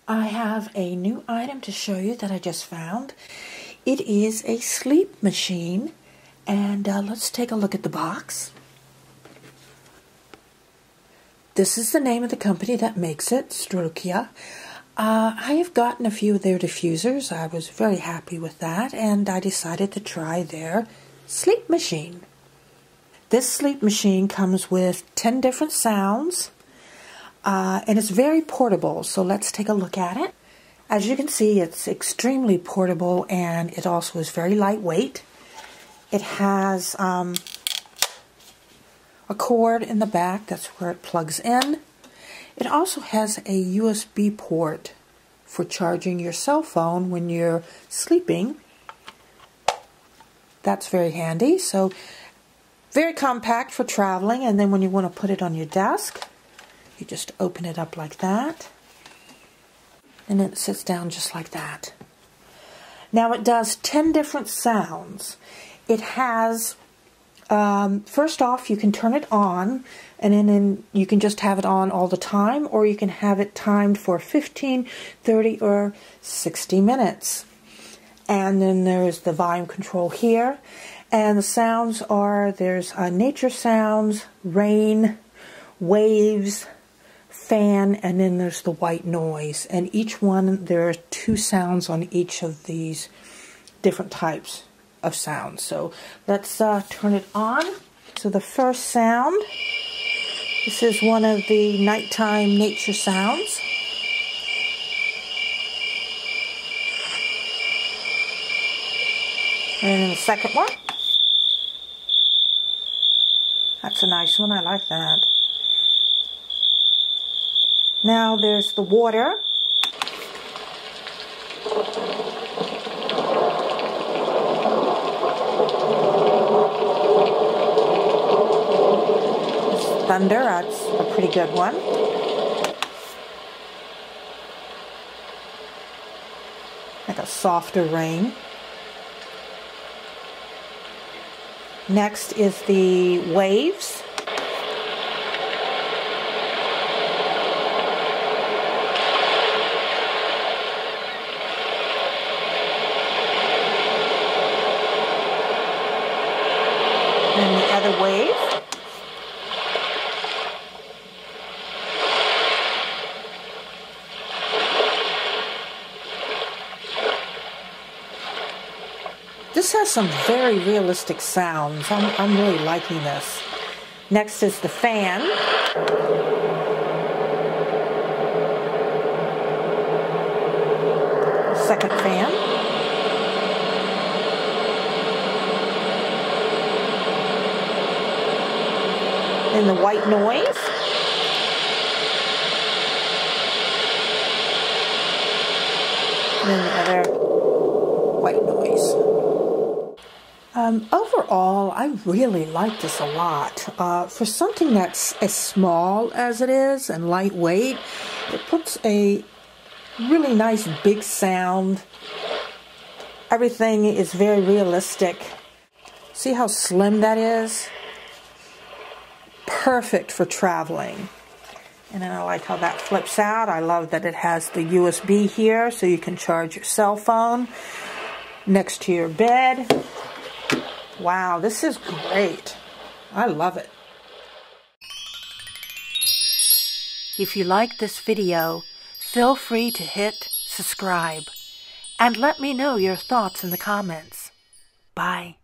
I have a new item to show you that I just found. It is a sleep machine, and let's take a look at the box. This is the name of the company that makes it, SZTROKIA. I have gotten a few of their diffusers. I was very happy with that, and I decided to try their sleep machine. This sleep machine comes with 10 different sounds, and it's very portable, so let's take a look at it. As you can see, it's extremely portable, and it also is very lightweight. It has a cord in the back, that's where it plugs in. It also has a USB port for charging your cell phone when you're sleeping. That's very handy. So very compact for traveling, and then when you want to put it on your desk, you just open it up like that, and then it sits down just like that. Now it does 10 different sounds. It has, first off, you can turn it on, and then you can just have it on all the time, or you can have it timed for 15, 30, or 60 minutes. And then there's the volume control here. And the sounds are, there's nature sounds, rain, waves, fan, and then there's the white noise. And each one, there are 2 sounds on each of these different types of sounds. So let's turn it on. So the first sound, this is one of the nighttime nature sounds. And then the second one. That's a nice one, I like that. Now there's the water. This thunder, that's a pretty good one. Like a softer rain. Next is the waves. And the other wave. This has some very realistic sounds. I'm really liking this. Next is the fan. Second fan. And the white noise. And then the other white noise. Overall, I really like this a lot. For something that's as small as it is and lightweight, it puts a really nice big sound. Everything is very realistic. See how slim that is? Perfect for traveling. And then I like how that flips out. I love that it has the USB here so you can charge your cell phone next to your bed. Wow, this is great. I love it. If you like this video, feel free to hit subscribe and let me know your thoughts in the comments. Bye.